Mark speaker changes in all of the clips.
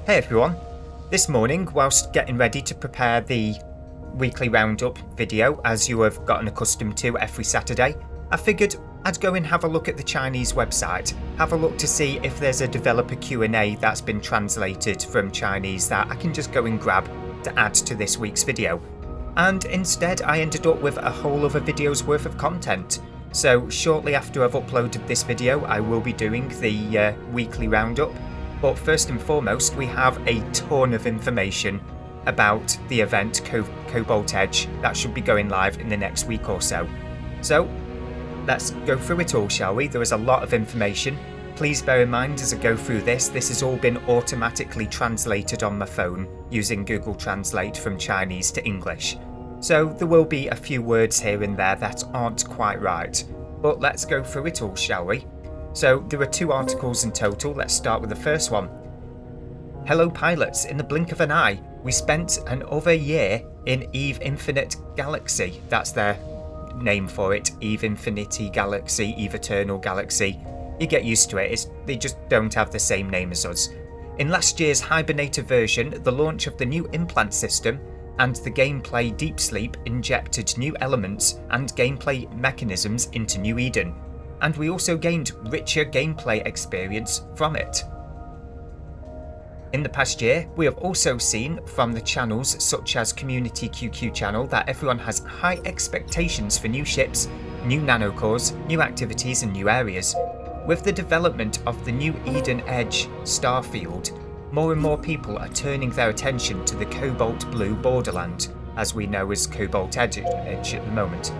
Speaker 1: Hey everyone! This morning, whilst getting ready to prepare the weekly roundup video, as you have gotten accustomed to every Saturday, I figured I'd go and have a look at the Chinese website, have a look to see if there's a developer Q&A that's been translated from Chinese that I can just go and grab to add to this week's video. And instead I ended up with a whole other video's worth of content. So shortly after I've uploaded this video, I will be doing the weekly roundup. But first and foremost, we have a ton of information about the event Cobalt Edge that should be going live in the next week or so. So let's go through it all, shall we? There is a lot of information. Please bear in mind as I go through this has all been automatically translated on my phone using Google Translate from Chinese to English. So there will be a few words here and there that aren't quite right. But let's go through it all, shall we? So there are 2 articles in total. Let's start with the first one. Hello pilots, in the blink of an eye, we spent another year in Eve Infinite Galaxy. That's their name for it, Eve Infinity Galaxy, Eve Eternal Galaxy. You get used to it, they just don't have the same name as us. In last year's Hibernator version, the launch of the new implant system and the gameplay Deep Sleep injected new elements and gameplay mechanisms into New Eden. And we also gained richer gameplay experience from it. In the past year, we have also seen from the channels such as Community QQ channel that everyone has high expectations for new ships, new nanocores, new activities and new areas. With the development of the new Eden Edge Starfield, more and more people are turning their attention to the Cobalt Blue borderland, as we know as Cobalt Edge at the moment.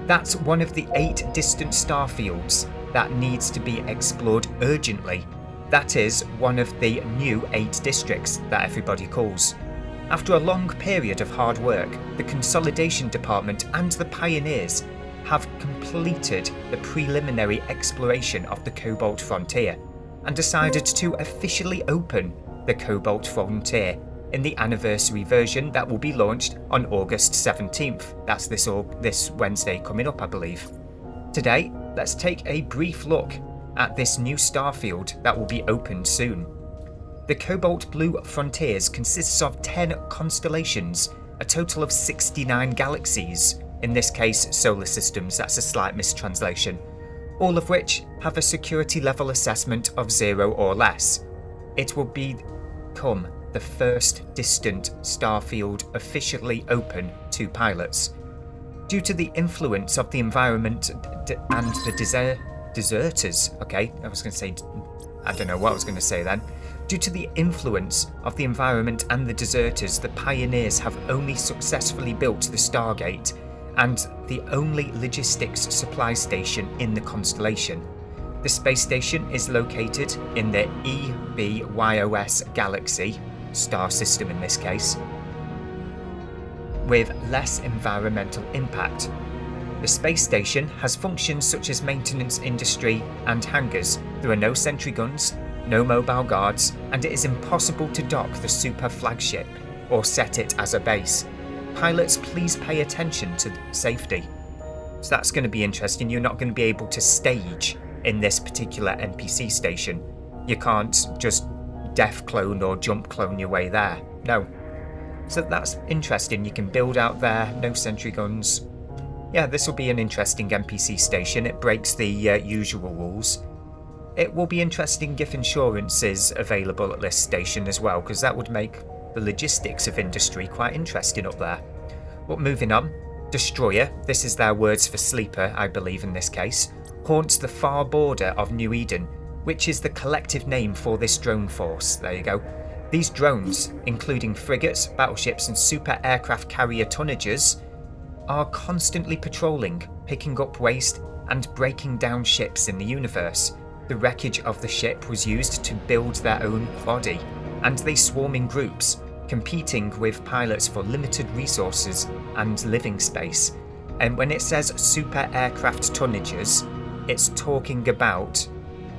Speaker 1: That's one of the 8 distant starfields that needs to be explored urgently. That is one of the new 8 districts that everybody calls. After a long period of hard work, the Consolidation Department and the Pioneers have completed the preliminary exploration of the Cobalt Frontier and decided to officially open the Cobalt Frontier in the anniversary version that will be launched on August 17th. That's this Wednesday coming up, I believe. Today, let's take a brief look at this new starfield that will be opened soon. The Cobalt Blue Frontiers consists of 10 constellations, a total of 69 galaxies, in this case solar systems, that's a slight mistranslation, all of which have a security level assessment of 0 or less. It will become the first distant starfield officially open to pilots. Due to the influence of the environment and the deserters, I don't know what I was going to say then. Due to the influence of the environment and the deserters, the Pioneers have only successfully built the Stargate and the only logistics supply station in the constellation. The space station is located in the EBYOS galaxy, star system in this case, with less environmental impact. The space station has functions such as maintenance industry and hangars. There are no sentry guns, no mobile guards, and it is impossible to dock the super flagship or set it as a base. Pilots, please pay attention to safety. So that's going to be interesting. You're not going to be able to stage in this particular NPC station. You can't just def clone or jump clone your way there. No. So that's interesting. You can build out there, no sentry guns. Yeah, this will be an interesting NPC station. It breaks the usual rules. It will be interesting if insurance is available at this station as well, because that would make the logistics of industry quite interesting up there. But moving on, Destroyer, this is their words for sleeper, I believe in this case, haunts the far border of New Eden, which is the collective name for this drone force. There you go. These drones, including frigates, battleships and super aircraft carrier tonnages, are constantly patrolling, picking up waste and breaking down ships in the universe. The wreckage of the ship was used to build their own body, and they swarm in groups, competing with pilots for limited resources and living space. And when it says super aircraft tonnages, it's talking about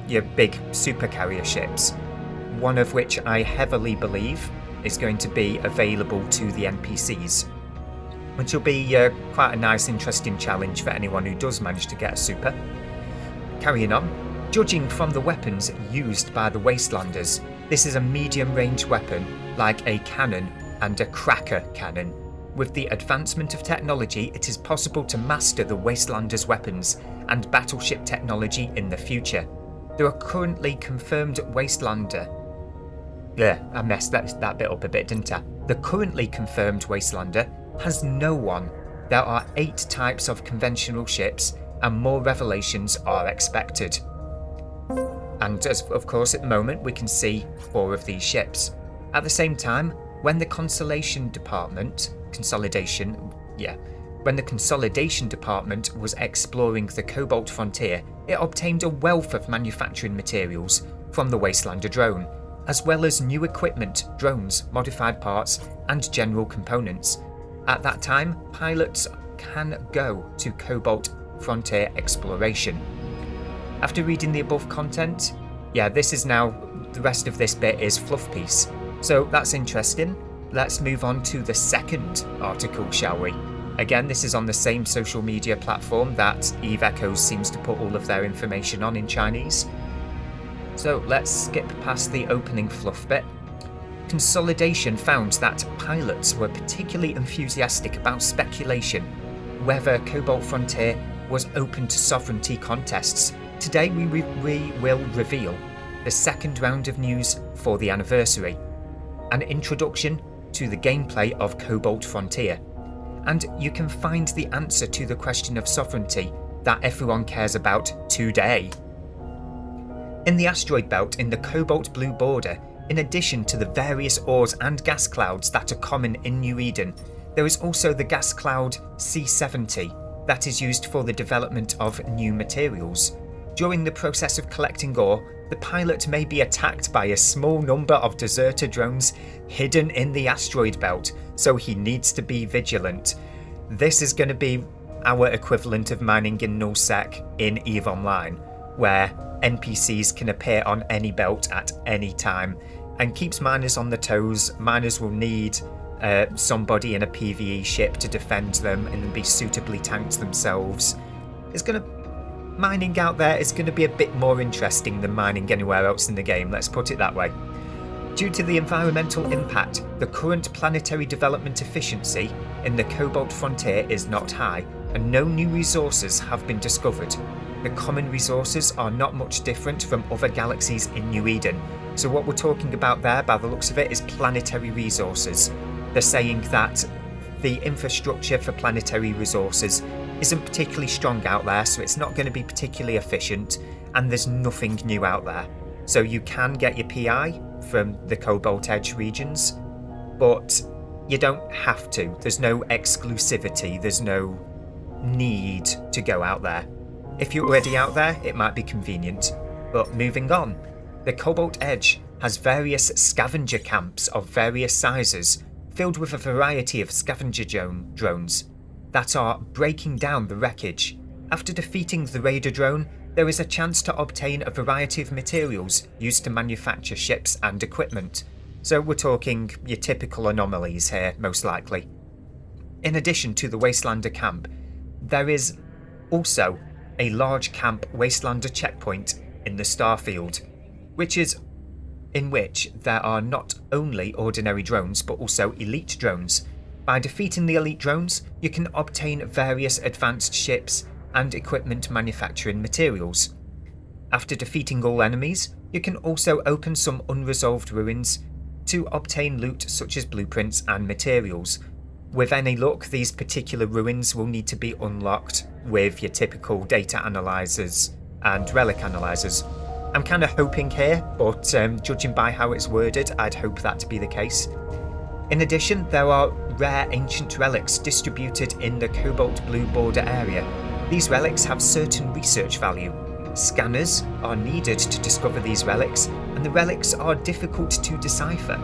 Speaker 1: your big supercarrier ships, one of which I heavily believe is going to be available to the NPCs, which will be quite a nice, interesting challenge for anyone who does manage to get a super. Carrying on, judging from the weapons used by the Wastelanders, This is a medium-range weapon, like a cannon and a cracker cannon. With the advancement of technology, it is possible to master the Wastelander's weapons and battleship technology in the future. There are currently confirmed Wastelander. I messed that bit up a bit, didn't I? The currently confirmed Wastelander has no one. There are 8 types of conventional ships, and more revelations are expected. And of course, at the moment, we can see 4 of these ships. At the same time, when the Consolidation Department was exploring the Cobalt Frontier, it obtained a wealth of manufacturing materials from the Wastelander drone, as well as new equipment, drones, modified parts, and general components. At that time, pilots can go to Cobalt Frontier exploration. After reading the above content, this is now, the rest of this bit is fluff piece. So that's interesting. Let's move on to the second article, shall we? Again, this is on the same social media platform that Eve Echoes seems to put all of their information on in Chinese. So let's skip past the opening fluff bit. Consolidation found that pilots were particularly enthusiastic about speculation whether Cobalt Frontier was open to sovereignty contests. Today we will reveal the second round of news for the anniversary, an introduction to the gameplay of Cobalt Frontier, and you can find the answer to the question of sovereignty that everyone cares about today. In the asteroid belt in the cobalt blue border, in addition to the various ores and gas clouds that are common in New Eden, there is also the gas cloud C70 that is used for the development of new materials. During the process of collecting ore, the pilot may be attacked by a small number of deserter drones hidden in the asteroid belt, so he needs to be vigilant. This is going to be our equivalent of mining in nullsec in EVE Online, where NPCs can appear on any belt at any time and keeps miners on their toes. Miners will need somebody in a PvE ship to defend them and be suitably tanked themselves. Mining out there is going to be a bit more interesting than mining anywhere else in the game, let's put it that way. Due to the environmental impact, the current planetary development efficiency in the Cobalt Frontier is not high, and no new resources have been discovered. The common resources are not much different from other galaxies in New Eden, so what we're talking about there, by the looks of it, is planetary resources. They're saying that the infrastructure for planetary resources isn't particularly strong out there, so it's not going to be particularly efficient, and there's nothing new out there. So you can get your PI from the Cobalt Edge regions, but you don't have to. There's no exclusivity, there's no need to go out there. If you're already out there, it might be convenient. But moving on, the Cobalt Edge has various scavenger camps of various sizes, filled with a variety of scavenger drones that are breaking down the wreckage. After defeating the raider drone, there is a chance to obtain a variety of materials used to manufacture ships and equipment. So we're talking your typical anomalies here, most likely. In addition to the Wastelander camp, there is also a large camp Wastelander checkpoint in the Starfield, in which there are not only ordinary drones but also elite drones. By defeating the elite drones, you can obtain various advanced ships and equipment manufacturing materials. After defeating all enemies, you can also open some unresolved ruins to obtain loot such as blueprints and materials. With any luck, these particular ruins will need to be unlocked with your typical data analyzers and relic analyzers. I'm kind of hoping here, but judging by how it's worded, I'd hope that to be the case. In addition, there are rare ancient relics distributed in the cobalt blue border area. These relics have certain research value. Scanners are needed to discover these relics, and the relics are difficult to decipher.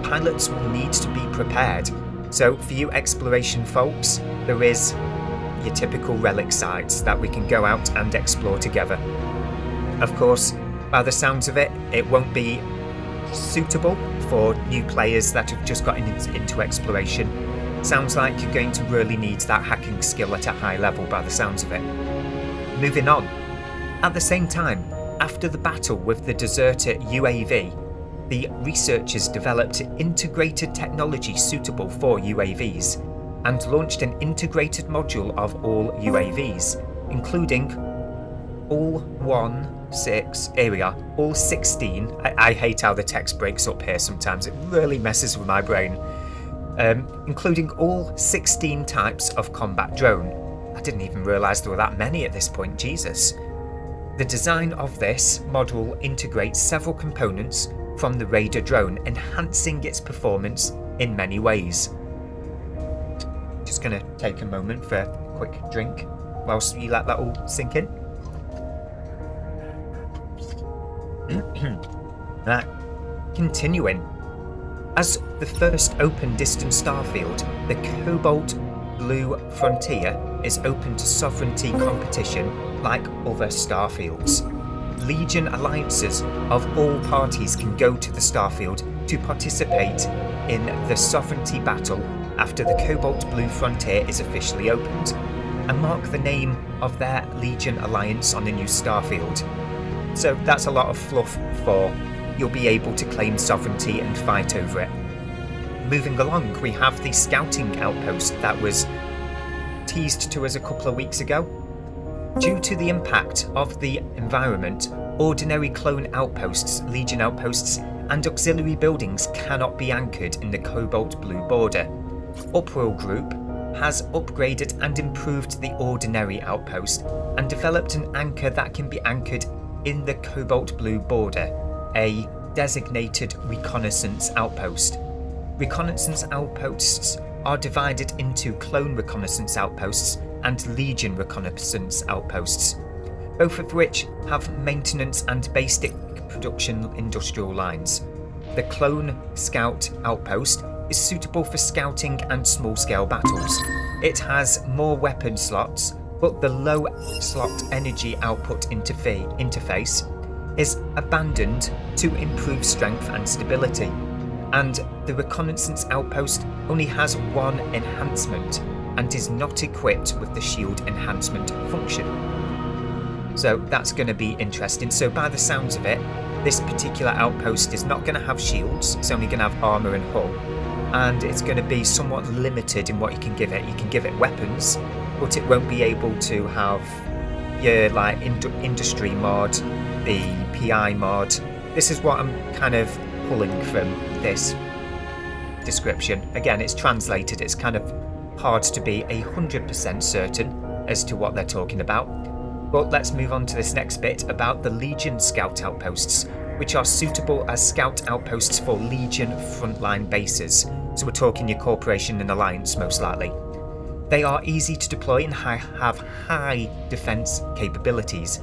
Speaker 1: Pilots will need to be prepared. So for you exploration folks, there is your typical relic sites that we can go out and explore together. Of course, by the sounds of it, it won't be suitable for new players that have just gotten into exploration. Sounds like you're going to really need that hacking skill at a high level by the sounds of it. Moving on. At the same time, after the battle with the deserter UAV, the researchers developed integrated technology suitable for UAVs and launched an integrated module of all UAVs, including all 16. I hate how the text breaks up here sometimes, it really messes with my brain. Including all 16 types of combat drone. I didn't even realise there were that many at this point, Jesus. The design of this module integrates several components from the Raider drone, enhancing its performance in many ways. Just going to take a moment for a quick drink whilst you let that all sink in. Right, continuing. As the first open distance starfield, the Cobalt Blue Frontier is open to sovereignty competition like other starfields. Legion alliances of all parties can go to the starfield to participate in the sovereignty battle after the Cobalt Blue Frontier is officially opened, and mark the name of their Legion alliance on the new starfield. So that's a lot of fluff for you'll be able to claim sovereignty and fight over it. Moving along, we have the scouting outpost that was teased to us a couple of weeks ago. Due to the impact of the environment, ordinary clone outposts, Legion outposts, and auxiliary buildings cannot be anchored in the Cobalt Blue border. Upwell Group has upgraded and improved the ordinary outpost and developed an anchor that can be anchored in the Cobalt Blue border, a designated reconnaissance outpost. Reconnaissance outposts are divided into clone reconnaissance outposts and Legion reconnaissance outposts, both of which have maintenance and basic production industrial lines. The clone scout outpost is suitable for scouting and small-scale battles. It has more weapon slots, but the low slot energy output interface is abandoned to improve strength and stability, and the reconnaissance outpost only has one enhancement and is not equipped with the shield enhancement function. So that's going to be interesting. So by the sounds of it, this particular outpost is not going to have shields, it's only going to have armour and hull, and it's going to be somewhat limited in what you can give it. You can give it weapons, but it won't be able to have your like industry mod, the PI mod. This is what I'm kind of pulling from this description. Again, it's translated, it's kind of hard to be 100% certain as to what they're talking about. But let's move on to this next bit about the Legion Scout Outposts, which are suitable as Scout Outposts for Legion frontline bases. So we're talking your Corporation and Alliance most likely. They are easy to deploy and have high defense capabilities.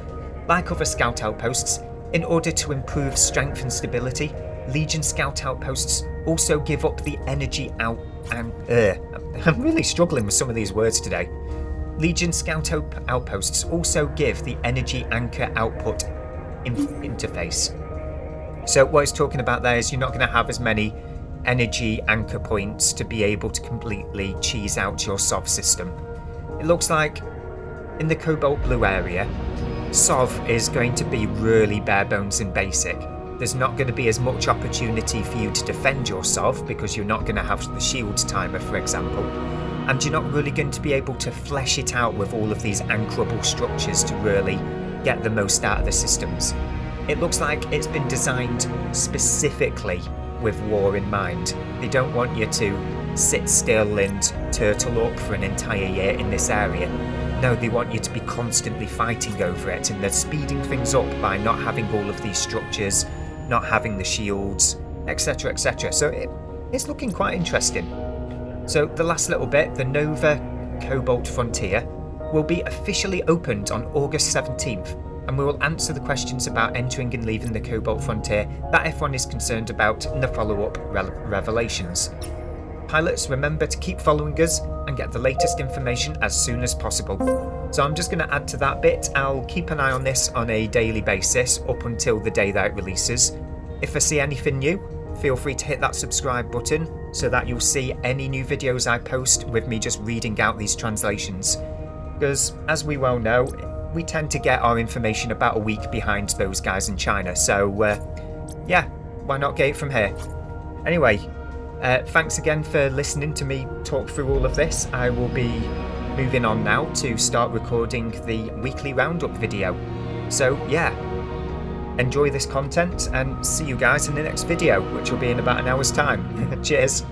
Speaker 1: Like other Scout Outposts, in order to improve strength and stability, Legion Scout Outposts also give up the energy I'm really struggling with some of these words today. Legion Scout Outposts also give the energy anchor output interface. So what it's talking about there is you're not going to have as many energy anchor points to be able to completely cheese out your SOV system. It looks like in the Cobalt Blue area, SOV is going to be really bare bones and basic. There's not going to be as much opportunity for you to defend your SOV because you're not going to have the shields timer, for example, and you're not really going to be able to flesh it out with all of these anchorable structures to really get the most out of the systems. It looks like it's been designed specifically with war in mind. They don't want you to sit still and turtle up for an entire year in this area. No, they want you to be constantly fighting over it, and they're speeding things up by not having all of these structures, not having the shields, etc, etc. So it's looking quite interesting. So the last little bit, the Nova Cobalt Frontier, will be officially opened on August 17th, and we will answer the questions about entering and leaving the Cobalt Frontier that everyone is concerned about in the follow-up revelations. Pilots, remember to keep following us and get the latest information as soon as possible. So I'm just going to add to that bit. I'll keep an eye on this on a daily basis up until the day that it releases. If I see anything new, feel free to hit that subscribe button so that you'll see any new videos I post with me just reading out these translations. Because as we well know, we tend to get our information about a week behind those guys in China. So yeah, why not get it from here? Anyway, thanks again for listening to me talk through all of this. I will be moving on now to start recording the weekly roundup video. So yeah, enjoy this content and see you guys in the next video, which will be in about an hour's time. Cheers!